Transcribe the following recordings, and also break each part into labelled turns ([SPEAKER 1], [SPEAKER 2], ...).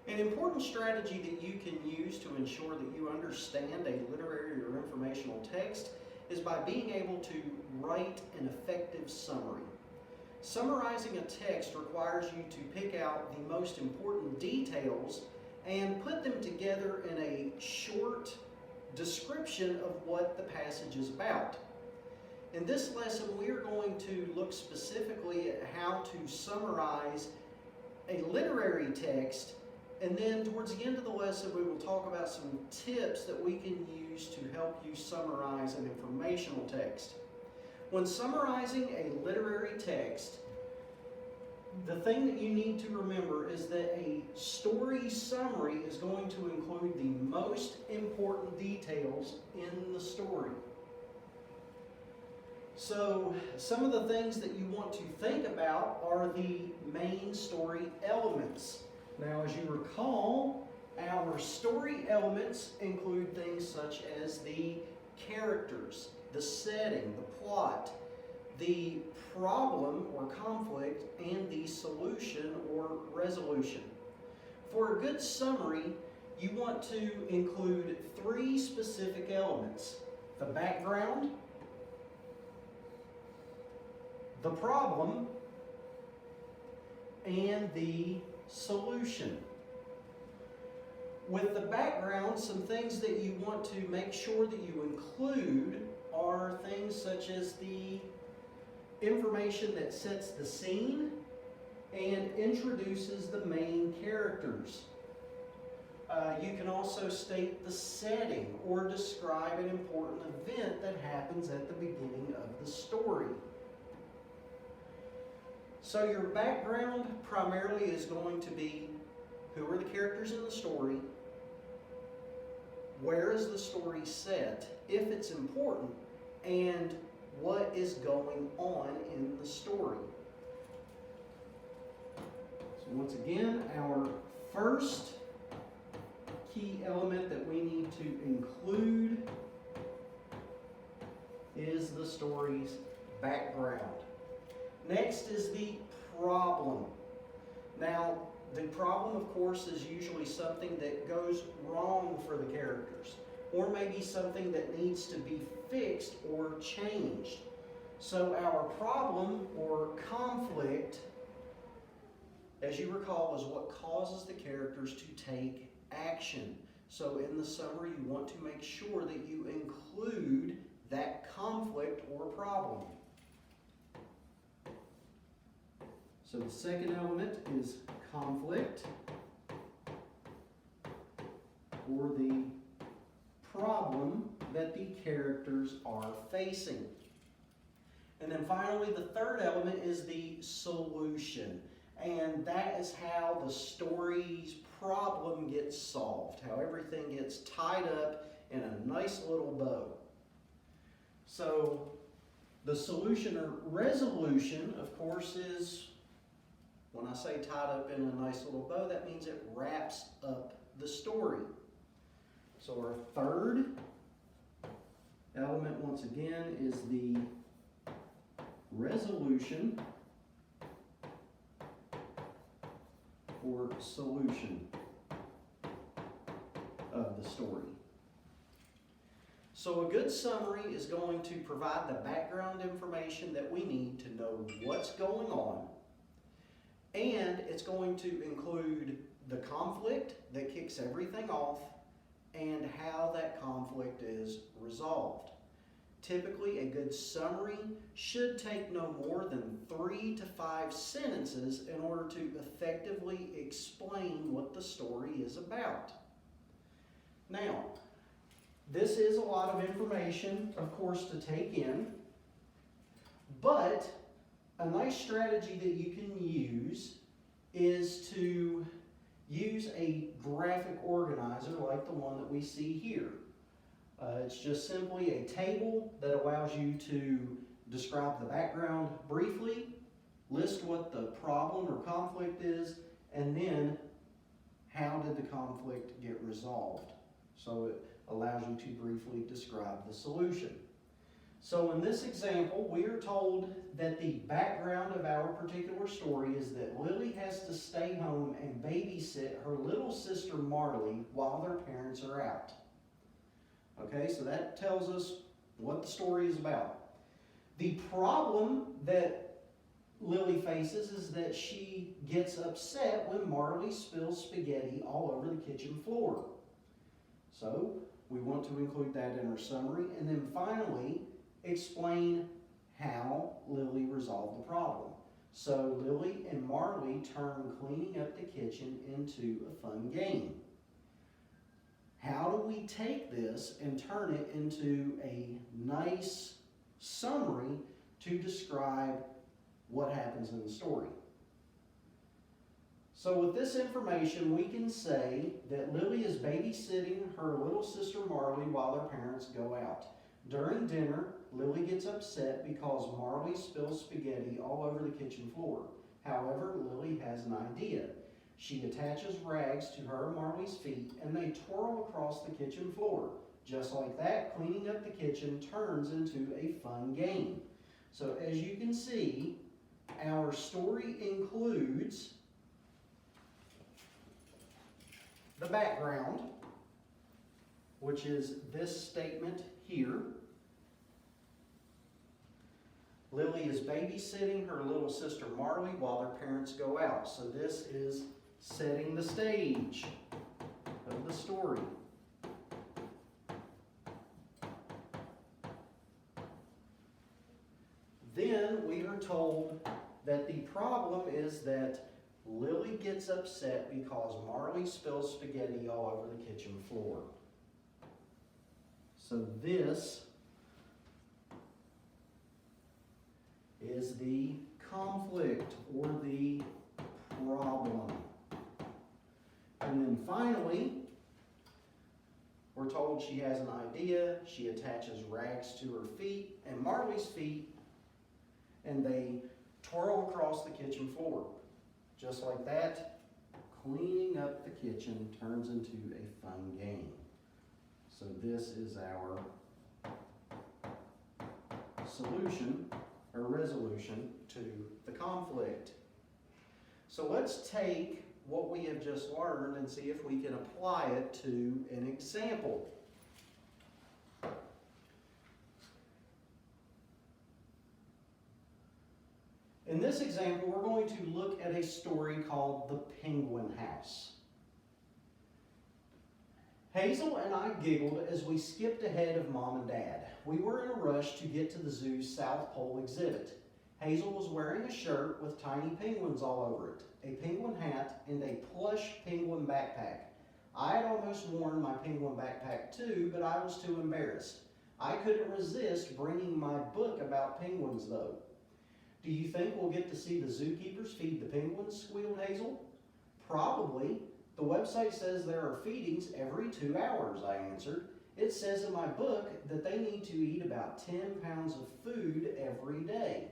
[SPEAKER 1] An important strategy that you can use to ensure that you understand a literary or informational text is by being able to write an effective summary. Summarizing a text requires you to pick out the most important details and put them together in a short description of what the passage is about. In this lesson, we are going to look specifically at how to summarize a literary text, and then towards the end of the lesson, we will talk about some tips that we can use to help you summarize an informational text. When summarizing a literary text, the thing that you need to remember is that a story summary is going to include the most important details in the story. So, some of the things that you want to think about are the main story elements. Now, as you recall, our story elements include things such as the characters, the setting, the plot, the problem or conflict, and the solution or resolution. For a good summary, you want to include 3 specific elements: the background, the problem, and the solution. With the background, some things that you want to make sure that you include are things such as the information that sets the scene and introduces the main characters. You can also state the setting or describe an important event that happens at the beginning of the story. So your background primarily is going to be who are the characters in the story, where is the story set, if it's important, and what is going on in the story. So once again, our first key element that we need to include is the story's background. Next is the problem. Now, the problem, of course, is usually something that goes wrong for the characters, or maybe something that needs to be fixed or changed. So our problem or conflict, as you recall, is what causes the characters to take action. So in the summary, you want to make sure that you include that conflict or problem. So the second element is conflict, or the problem that the characters are facing. And then finally, the third element is the solution. And that is how the story's problem gets solved, how everything gets tied up in a nice little bow. So the solution or resolution, of course, is, when I say tied up in a nice little bow, that means it wraps up the story. So our third element, once again, is the resolution or solution of the story. So a good summary is going to provide the background information that we need to know what's going on, and it's going to include the conflict that kicks everything off and how that conflict is resolved. Typically, a good summary should take no more than 3 to 5 sentences in order to effectively explain what the story is about. Now, this is a lot of information, of course, to take in, but a nice strategy that you can use is to use a graphic organizer like the one that we see here. It's just simply a table that allows you to describe the background briefly, list what the problem or conflict is, and then how did the conflict get resolved. So it allows you to briefly describe the solution. So in this example, we are told that the background of our particular story is that Lily has to stay home and babysit her little sister Marley while their parents are out. Okay, so that tells us what the story is about. The problem that Lily faces is that she gets upset when Marley spills spaghetti all over the kitchen floor. So we want to include that in our summary, and then finally explain how Lily resolved the problem. So Lily and Marley turn cleaning up the kitchen into a fun game. How do we take this and turn it into a nice summary to describe what happens in the story? So with this information, we can say that Lily is babysitting her little sister Marley while their parents go out. During dinner, Lily gets upset because Marley spills spaghetti all over the kitchen floor. However, Lily has an idea. She attaches rags to her and Marley's feet and they twirl across the kitchen floor. Just like that, cleaning up the kitchen turns into a fun game. So as you can see, our story includes the background, which is this statement here. Lily is babysitting her little sister Marley while their parents go out. So this is setting the stage of the story. Then we are told that the problem is that Lily gets upset because Marley spills spaghetti all over the kitchen floor. So this is the conflict or the problem. And then finally, we're told she has an idea. She attaches rags to her feet and Marley's feet, and they twirl across the kitchen floor. Just like that, cleaning up the kitchen turns into a fun game. So this is our solution or resolution to the conflict. So let's take what we have just learned and see if we can apply it to an example. In this example, we're going to look at a story called The Penguin House. Hazel and I giggled as we skipped ahead of Mom and Dad. We were in a rush to get to the zoo's South Pole exhibit. Hazel was wearing a shirt with tiny penguins all over it, a penguin hat, and a plush penguin backpack. I had almost worn my penguin backpack too, but I was too embarrassed. I couldn't resist bringing my book about penguins though. Do you think we'll get to see the zookeepers feed the penguins? Squealed Hazel. Probably. The website says there are feedings every 2 hours, I answered. It says in my book that they need to eat about 10 pounds of food every day.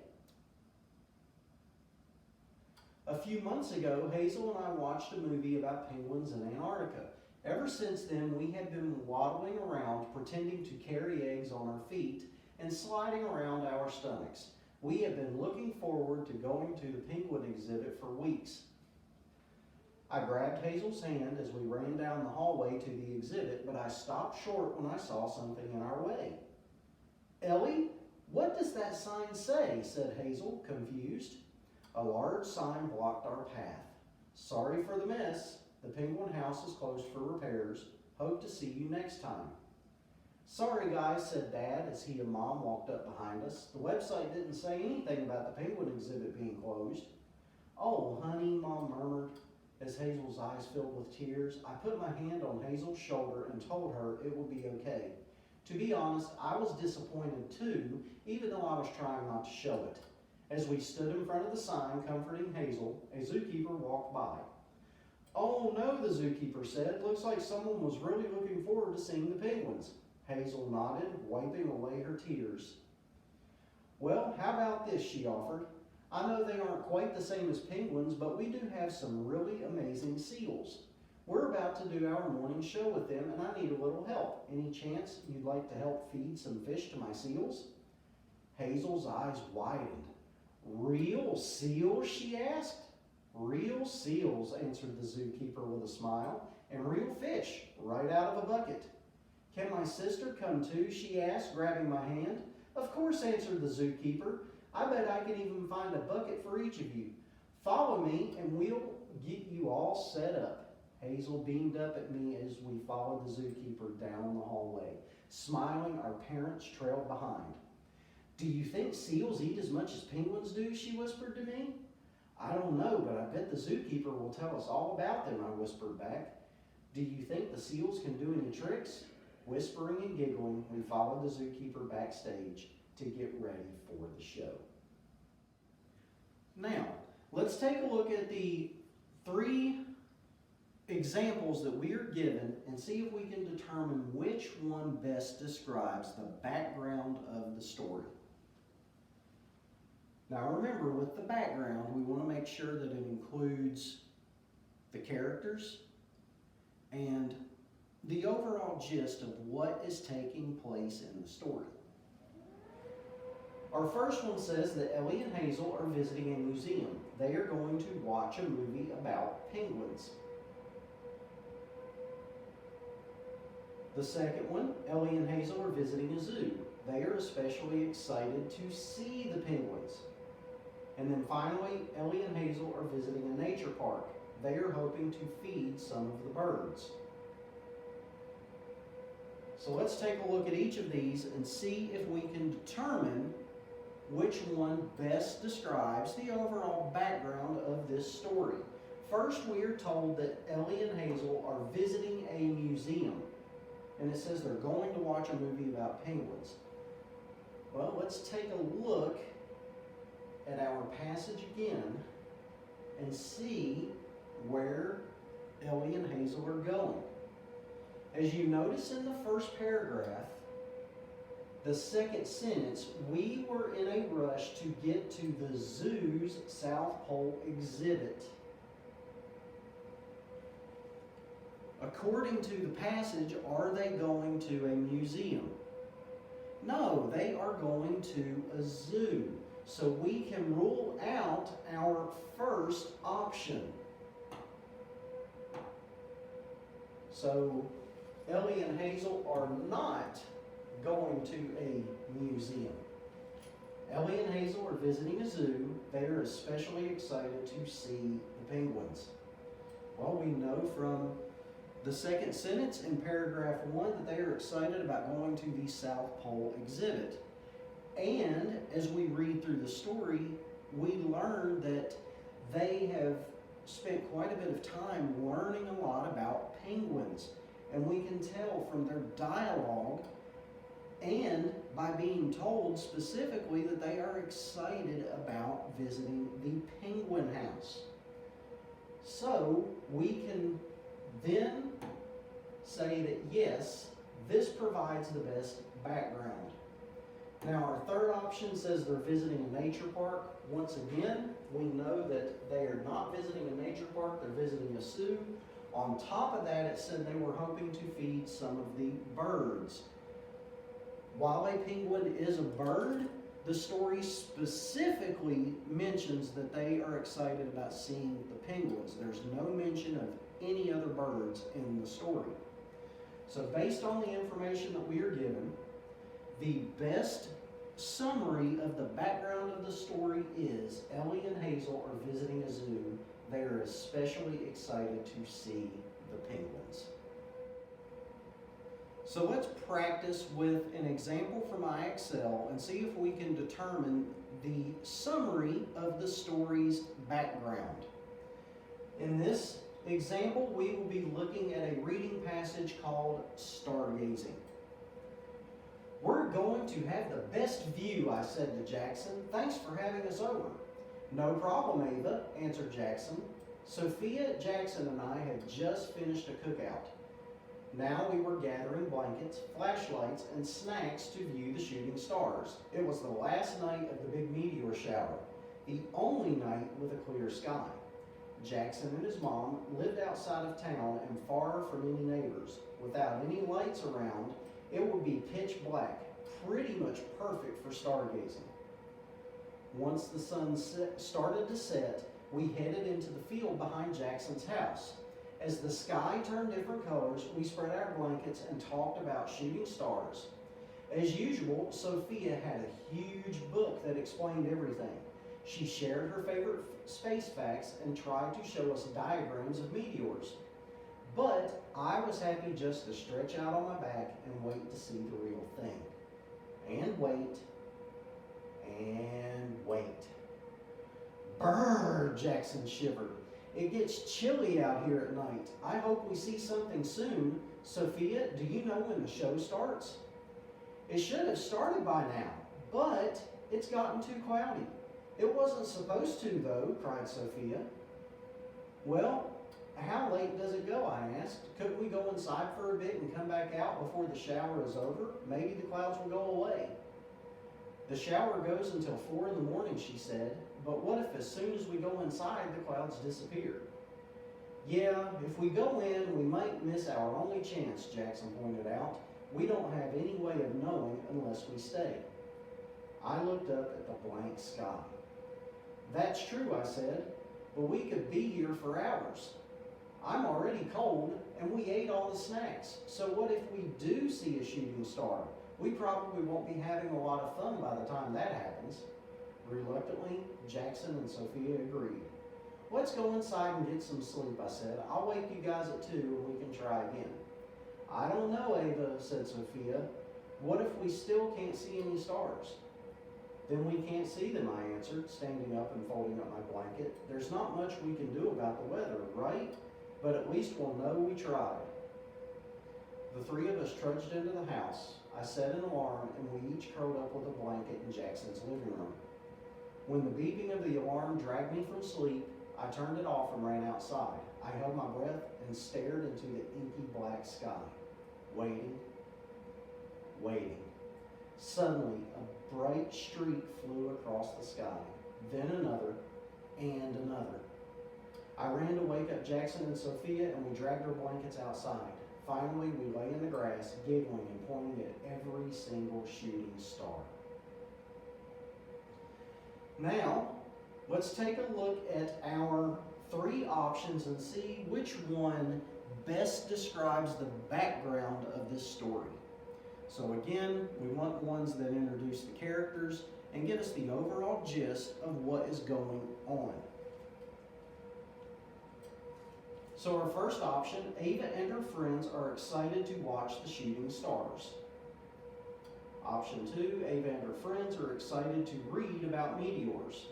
[SPEAKER 1] A few months ago, Hazel and I watched a movie about penguins in Antarctica. Ever since then, we have been waddling around, pretending to carry eggs on our feet and sliding around our stomachs. We have been looking forward to going to the penguin exhibit for weeks. I grabbed Hazel's hand as we ran down the hallway to the exhibit, but I stopped short when I saw something in our way. Ellie, what does that sign say? Said Hazel, confused. A large sign blocked our path. Sorry for the mess. The penguin house is closed for repairs. Hope to see you next time. Sorry guys, said Dad as he and Mom walked up behind us. The website didn't say anything about the penguin exhibit being closed. Oh, honey, Mom murmured as Hazel's eyes filled with tears. I put my hand on Hazel's shoulder and told her it would be okay. To be honest, I was disappointed too, even though I was trying not to show it. As we stood in front of the sign comforting Hazel, a zookeeper walked by. Oh no, the zookeeper said. Looks like someone was really looking forward to seeing the penguins. Hazel nodded, wiping away her tears. Well, how about this, she offered. I know they aren't quite the same as penguins, but we do have some really amazing seals. We're about to do our morning show with them, and I need a little help. Any chance you'd like to help feed some fish to my seals? Hazel's eyes widened. "Real seals?" she asked. "Real seals," answered the zookeeper with a smile, "and real fish, right out of a bucket." "Can my sister come too?" she asked, grabbing my hand. "Of course," answered the zookeeper. "I bet I can even find a bucket for each of you. Follow me and we'll get you all set up." Hazel beamed up at me as we followed the zookeeper down the hallway. Smiling, our parents trailed behind. "Do you think seals eat as much as penguins do?" she whispered to me. "I don't know, but I bet the zookeeper will tell us all about them," I whispered back. "Do you think the seals can do any tricks?" Whispering and giggling, we followed the zookeeper backstage to get ready for the show. Now, let's take a look at the 3 examples that we are given and see if we can determine which one best describes the background of the story. Now remember, with the background, we want to make sure that it includes the characters and the overall gist of what is taking place in the story. Our first one says that Ellie and Hazel are visiting a museum. They are going to watch a movie about penguins. The second one, Ellie and Hazel are visiting a zoo. They are especially excited to see the penguins. And then finally, Ellie and Hazel are visiting a nature park. They are hoping to feed some of the birds. So let's take a look at each of these and see if we can determine which one best describes the overall background of this story. First, we are told that Ellie and Hazel are visiting a museum. And it says they're going to watch a movie about penguins. Well, let's take a look at our passage again and see where Ellie and Hazel are going. As you notice in the first paragraph, the second sentence, we were in a rush to get to the zoo's South Pole exhibit. According to the passage, are they going to a museum? No, they are going to a zoo. So we can rule out our first option. So Ellie and Hazel are not going to a museum. Ellie and Hazel are visiting a zoo. They are especially excited to see the penguins. Well, we know from the second sentence in paragraph 1 that they are excited about going to the South Pole exhibit. And as we read through the story, we learn that they have spent quite a bit of time learning a lot about penguins. And we can tell from their dialogue and by being told specifically that they are excited about visiting the penguin house. So we can then say that yes, this provides the best background. Now our third option says they're visiting a nature park. Once again, we know that they are not visiting a nature park, they're visiting a zoo. On top of that, it said they were hoping to feed some of the birds. While a penguin is a bird, the story specifically mentions that they are excited about seeing the penguins. There's no mention of any other birds in the story. So based on the information that we are given, the best summary of the background of the story is Ellie and Hazel are visiting a zoo. They are especially excited to see the penguins. So let's practice with an example from IXL and see if we can determine the summary of the story's background. In this example, we will be looking at a reading passage called Stargazing. "We're going to have the best view," I said to Jackson. "Thanks for having us over." "No problem, Ava," answered Jackson. Sophia, Jackson, and I had just finished a cookout. Now we were gathering blankets, flashlights, and snacks to view the shooting stars. It was the last night of the big meteor shower, the only night with a clear sky. Jackson and his mom lived outside of town and far from any neighbors. Without any lights around, it would be pitch black. pretty much perfect for stargazing. Once the sun started to set, we headed into the field behind Jackson's house. As the sky turned different colors, we spread our blankets and talked about shooting stars. As usual, Sophia had a huge book that explained everything. She shared her favorite space facts and tried to show us diagrams of meteors. But I was happy just to stretch out on my back and wait to see the real thing. And wait. And wait. Brrr, Jackson shivered. It gets chilly out here at night. I hope we see something soon. Sophia, do you know when the show starts? It should have started by now, but it's gotten too cloudy. It wasn't supposed to, though, cried Sophia. Well, how late does it go, I asked. Couldn't we go inside for a bit and come back out before the shower is over? Maybe the clouds will go away. The shower goes until 4 in the morning, she said. But what if as soon as we go inside, the clouds disappear? Yeah, if we go in, we might miss our only chance, Jackson pointed out. We don't have any way of knowing unless we stay. I looked up at the blank sky. That's true, I said, but we could be here for hours. I'm already cold, and we ate all the snacks. So what if we do see a shooting star? We probably won't be having a lot of fun by the time that happens. Reluctantly, Jackson and Sophia agreed. Let's go inside and get some sleep, I said. I'll wake you guys at 2 and we can try again. I don't know, Ava, said Sophia. What if we still can't see any stars? Then we can't see them, I answered, standing up and folding up my blanket. There's not much we can do about the weather, right? But at least we'll know we tried. The 3 of us trudged into the house. I set an alarm and we each curled up with a blanket in Jackson's living room. When the beeping of the alarm dragged me from sleep, I turned it off and ran outside. I held my breath and stared into the inky black sky, waiting, waiting. Suddenly, a bright streak flew across the sky, then another, and another. I ran to wake up Jackson and Sophia, and we dragged our blankets outside. Finally, we lay in the grass, giggling and pointing at every single shooting star. Now, let's take a look at our 3 options and see which one best describes the background of this story. So again, we want ones that introduce the characters and give us the overall gist of what is going on. So our first option, Ava and her friends are excited to watch the shooting stars. Option 2, Ava and her friends are excited to read about meteors.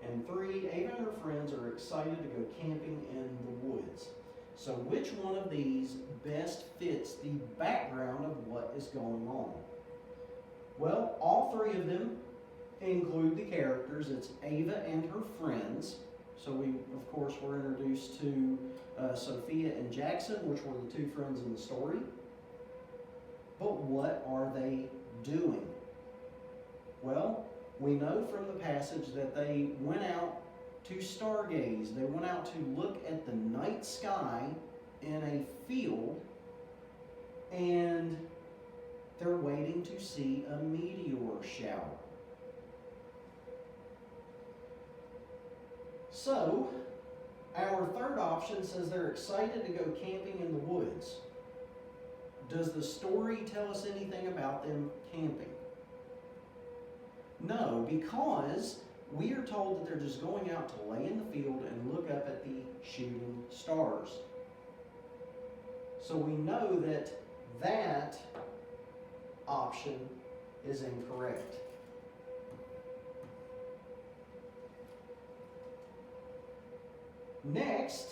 [SPEAKER 1] And 3, Ava and her friends are excited to go camping in the woods. So which one of these best fits the background of what is going on? Well, all 3 of them include the characters. It's Ava and her friends. So we, of course, were introduced to Sophia and Jackson, which were the 2 friends in the story. But what are they doing? Well, we know from the passage that they went out to stargaze. They went out to look at the night sky in a field, and they're waiting to see a meteor shower. So, our third option says they're excited to go camping in the woods. Does the story tell us anything about them camping? No, because we are told that they're just going out to lay in the field and look up at the shooting stars. So we know that that option is incorrect. Next,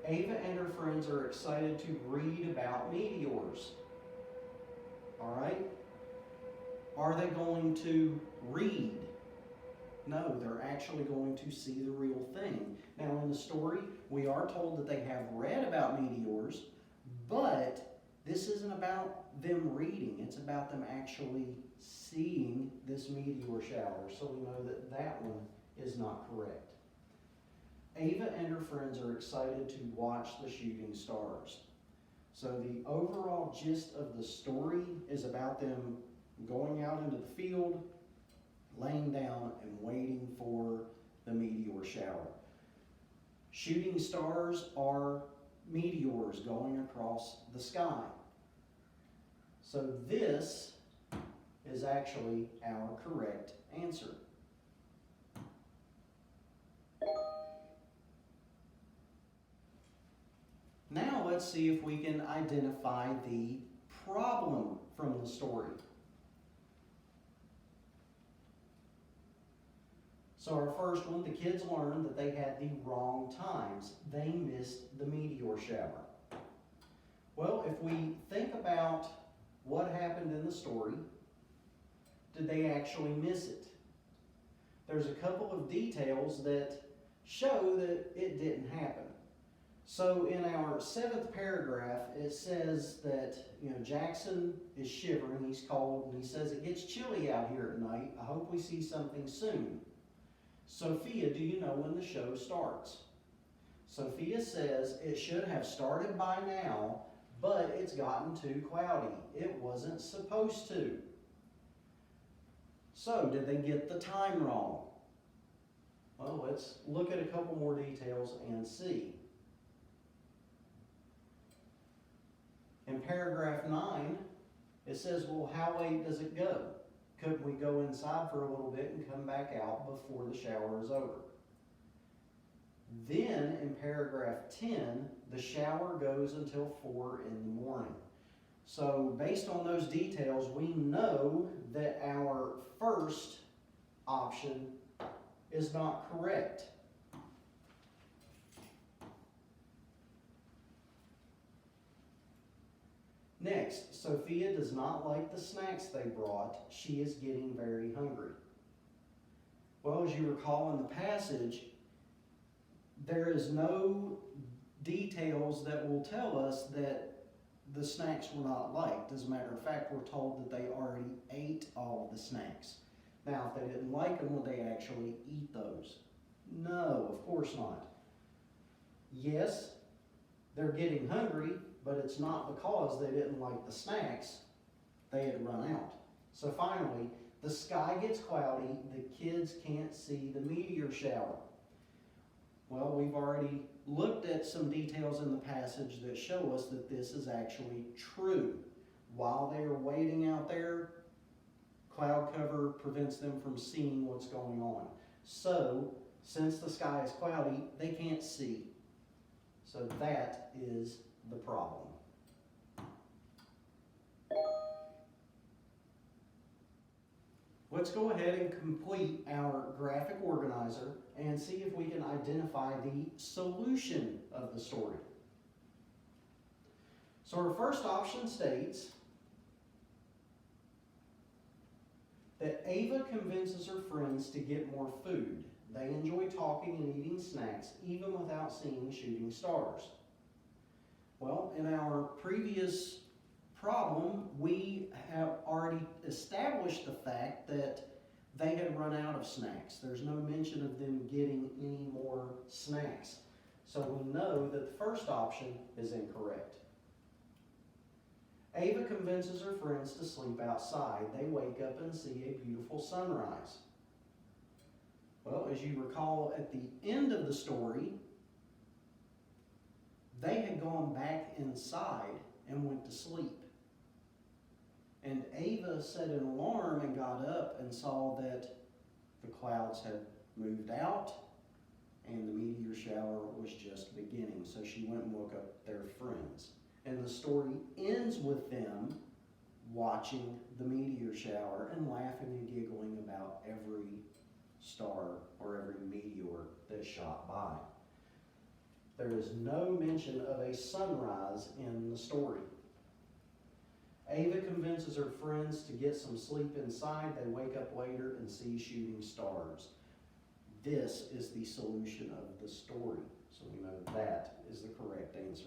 [SPEAKER 1] Ava and her friends are excited to read about meteors. All right? Are they going to read? No, they're actually going to see the real thing. Now, in the story, we are told that they have read about meteors, but this isn't about them reading. It's about them actually seeing this meteor shower. So we know that that one is not correct. Ava and her friends are excited to watch the shooting stars. So the overall gist of the story is about them going out into the field, laying down, and waiting for the meteor shower. Shooting stars are meteors going across the sky. So this is actually our correct answer. Now let's see if we can identify the problem from the story. So our first one, the kids learned that they had the wrong times. They missed the meteor shower. Well, if we think about what happened in the story, did they actually miss it? There's a couple of details that show that it didn't happen. So in our 7th paragraph, it says that, Jackson is shivering, he's cold, and he says it gets chilly out here at night. I hope we see something soon. Sophia, do you know when the show starts? Sophia says it should have started by now, but it's gotten too cloudy. It wasn't supposed to. So, did they get the time wrong? Well, let's look at a couple more details and see. In paragraph 9, it says, well, how late does it go? Couldn't we go inside for a little bit and come back out before the shower is over? Then, in paragraph 10, the shower goes until 4 in the morning. So, based on those details, we know that our first option is not correct. Next, Sophia does not like the snacks they brought. She is getting very hungry. Well, as you recall in the passage, there is no details that will tell us that the snacks were not liked. As a matter of fact, we're told that they already ate all of the snacks. Now, if they didn't like them, would they actually eat those? No, of course not. Yes, they're getting hungry, but it's not because they didn't like the snacks. They had run out. So finally, the sky gets cloudy. The kids can't see the meteor shower. Well, we've already looked at some details in the passage that show us that this is actually true. While they are waiting out there, cloud cover prevents them from seeing what's going on. So, since the sky is cloudy, they can't see. So that is the problem. Let's go ahead and complete our graphic organizer and see if we can identify the solution of the story. So our first option states that Ava convinces her friends to get more food. They enjoy talking and eating snacks even without seeing shooting stars. Well, in our previous problem, we have already established the fact that they had run out of snacks. There's no mention of them getting any more snacks. So we know that the first option is incorrect. Ava convinces her friends to sleep outside. They wake up and see a beautiful sunrise. Well, as you recall, at the end of the story, they had gone back inside and went to sleep. And Ava set an alarm and got up and saw that the clouds had moved out and the meteor shower was just beginning. So she went and woke up their friends. And the story ends with them watching the meteor shower and laughing and giggling about every star or every meteor that shot by. There is no mention of a sunrise in the story. Ava convinces her friends to get some sleep inside. They wake up later and see shooting stars. This is the solution of the story. So we know that is the correct answer.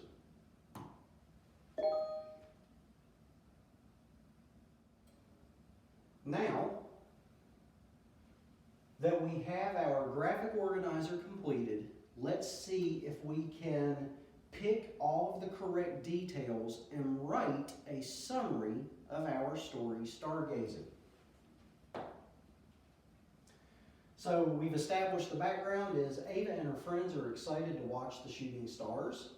[SPEAKER 1] Now that we have our graphic organizer completed, let's see if we can pick all of the correct details and write a summary of our story stargazing. So we've established the background is Ava and her friends are excited to watch the shooting stars.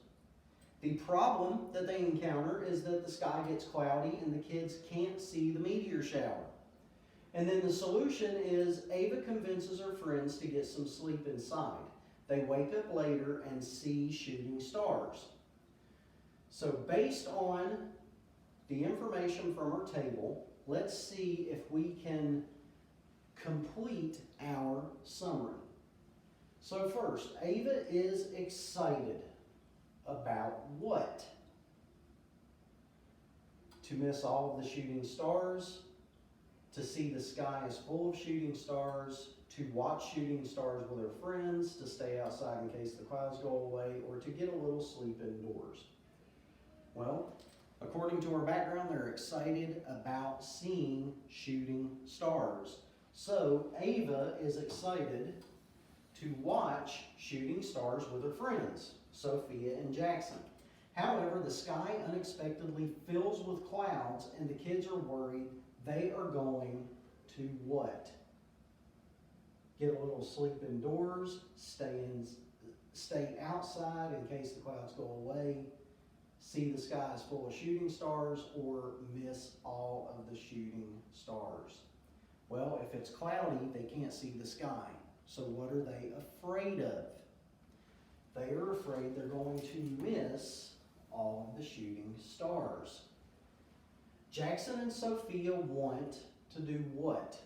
[SPEAKER 1] The problem that they encounter is that the sky gets cloudy and the kids can't see the meteor shower. And then the solution is Ava convinces her friends to get some sleep inside. They wake up later and see shooting stars. So based on the information from our table, let's see if we can complete our summary. So first, Ava is excited about what? To miss all of the shooting stars, to see the sky is full of shooting stars, to watch shooting stars with her friends, to stay outside in case the clouds go away, or to get a little sleep indoors. Well, according to our background, they're excited about seeing shooting stars. So Ava is excited to watch shooting stars with her friends, Sophia and Jackson. However, the sky unexpectedly fills with clouds and the kids are worried they are going to what? Get a little sleep indoors, stay outside in case the clouds go away, see the sky is full of shooting stars, or miss all of the shooting stars. Well, if it's cloudy, they can't see the sky. So what are they afraid of? They are afraid they're going to miss all of the shooting stars. Jackson and Sophia want to do what?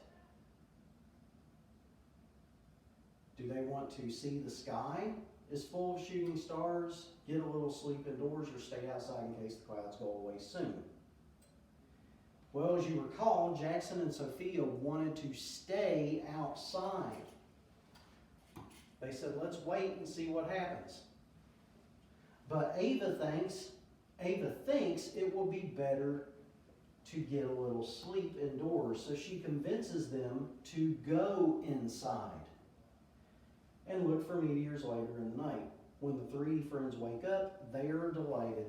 [SPEAKER 1] Do they want to see the sky is full of shooting stars, get a little sleep indoors, or stay outside in case the clouds go away soon? Well, as you recall, Jackson and Sophia wanted to stay outside. They said, let's wait and see what happens. But Ava thinks it will be better to get a little sleep indoors, so she convinces them to go inside and look for meteors later in the night. When the three friends wake up, they are delighted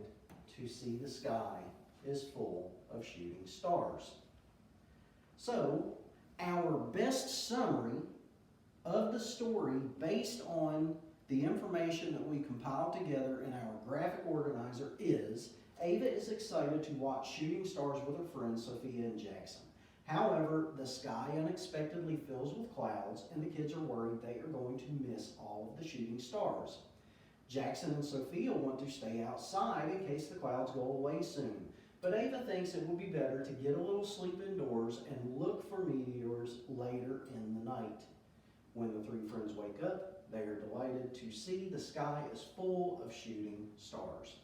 [SPEAKER 1] to see the sky is full of shooting stars. So, our best summary of the story based on the information that we compiled together in our graphic organizer is Ava is excited to watch shooting stars with her friends Sophia and Jackson. However, the sky unexpectedly fills with clouds and the kids are worried they are going to miss all of the shooting stars. Jackson and Sophia want to stay outside in case the clouds go away soon. But Ava thinks it will be better to get a little sleep indoors and look for meteors later in the night. When the three friends wake up, they are delighted to see the sky is full of shooting stars.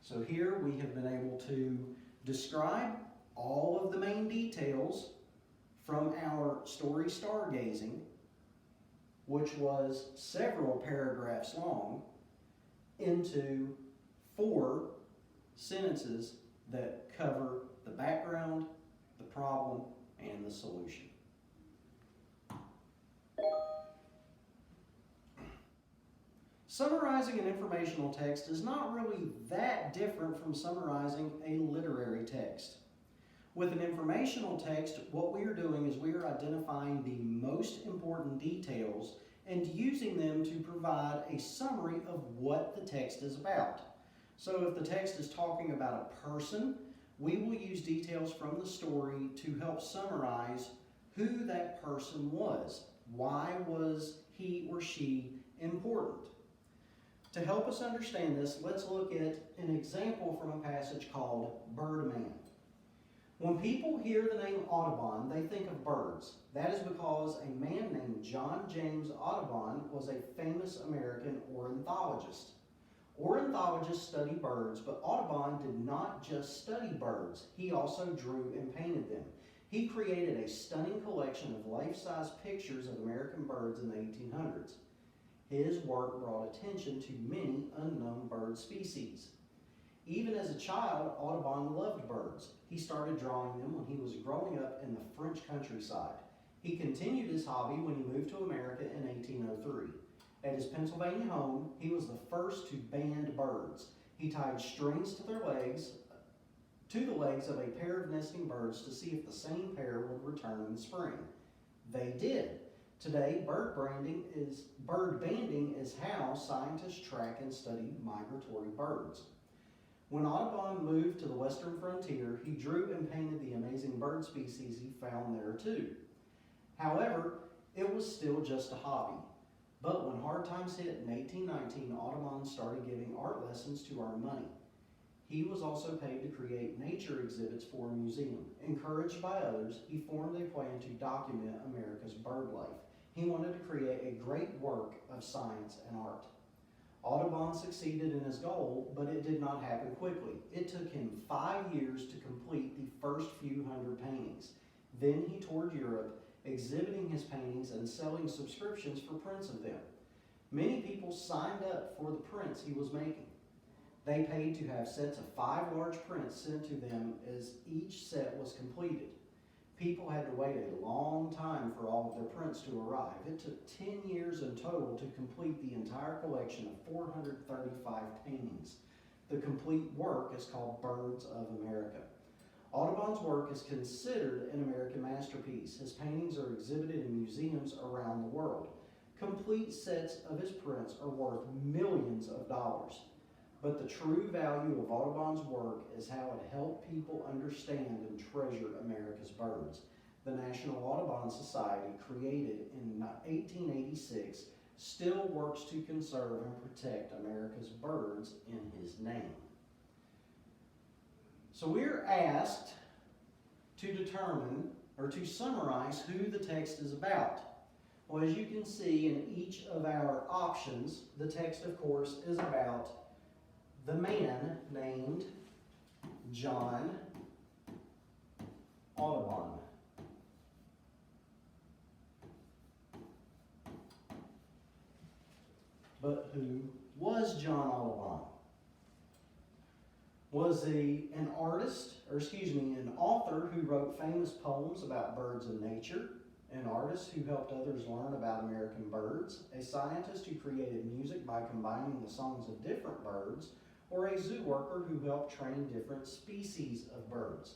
[SPEAKER 1] So here we have been able to describe all of the main details from our story stargazing, which was several paragraphs long, into 4 sentences that cover the background, the problem, and the solution. Summarizing an informational text is not really that different from summarizing a literary text. With an informational text, what we are doing is we are identifying the most important details and using them to provide a summary of what the text is about. So if the text is talking about a person, we will use details from the story to help summarize who that person was. Why was he or she important? To help us understand this, let's look at an example from a passage called Birdman. When people hear the name Audubon, they think of birds. That is because a man named John James Audubon was a famous American ornithologist. Ornithologists study birds, but Audubon did not just study birds. He also drew and painted them. He created a stunning collection of life-size pictures of American birds in the 1800s. His work brought attention to many unknown bird species. Even as a child, Audubon loved birds. He started drawing them when he was growing up in the French countryside. He continued his hobby when he moved to America in 1803. At his Pennsylvania home, he was the first to band birds. He tied strings to the legs of a pair of nesting birds to see if the same pair would return in the spring. They did. Today, bird banding is how scientists track and study migratory birds. When Audubon moved to the western frontier, he drew and painted the amazing bird species he found there too. However, it was still just a hobby. But when hard times hit in 1819, Audubon started giving art lessons to earn money. He was also paid to create nature exhibits for a museum. Encouraged by others, he formed a plan to document America's bird life. He wanted to create a great work of science and art. Audubon succeeded in his goal, but it did not happen quickly. It took him 5 years to complete the first few hundred paintings. Then he toured Europe, exhibiting his paintings and selling subscriptions for prints of them. Many people signed up for the prints he was making. They paid to have sets of 5 large prints sent to them as each set was completed. People had to wait a long time for all of their prints to arrive. It took 10 years in total to complete the entire collection of 435 paintings. The complete work is called Birds of America. Audubon's work is considered an American masterpiece. His paintings are exhibited in museums around the world. Complete sets of his prints are worth millions of dollars. But the true value of Audubon's work is how it helped people understand and treasure America's birds. The National Audubon Society, created in 1886, still works to conserve and protect America's birds in his name. So we're asked to determine or to summarize who the text is about. Well, as you can see in each of our options, the text, of course, is about the man named John Audubon. But who was John Audubon? Was he an author who wrote famous poems about birds and nature, an artist who helped others learn about American birds, a scientist who created music by combining the songs of different birds, or a zoo worker who helped train different species of birds?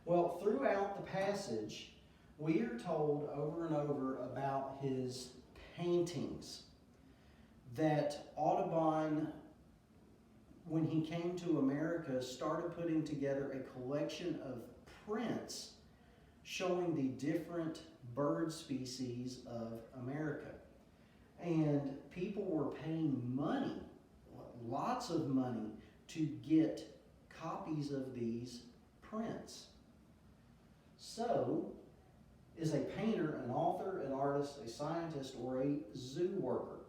[SPEAKER 1] Well, throughout the passage, we are told over and over about his paintings, that Audubon, when he came to America, started putting together a collection of prints showing the different bird species of America. And people were paying money, lots of money, to get copies of these prints. So, is a painter an author, an artist, a scientist, or a zoo worker?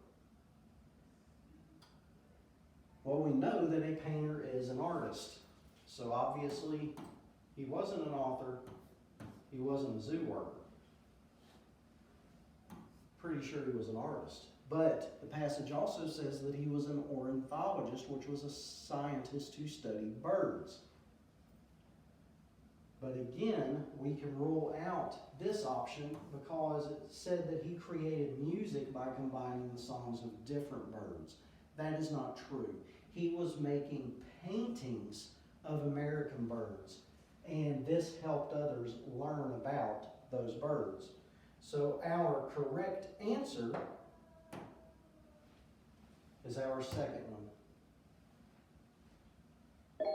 [SPEAKER 1] Well, we know that a painter is an artist. So obviously, he wasn't an author, he wasn't a zoo worker. Pretty sure he was an artist. But the passage also says that he was an ornithologist, which was a scientist who studied birds. But again, we can rule out this option because it said that he created music by combining the songs of different birds. That is not true. He was making paintings of American birds, and this helped others learn about those birds. So our correct answer is our second one.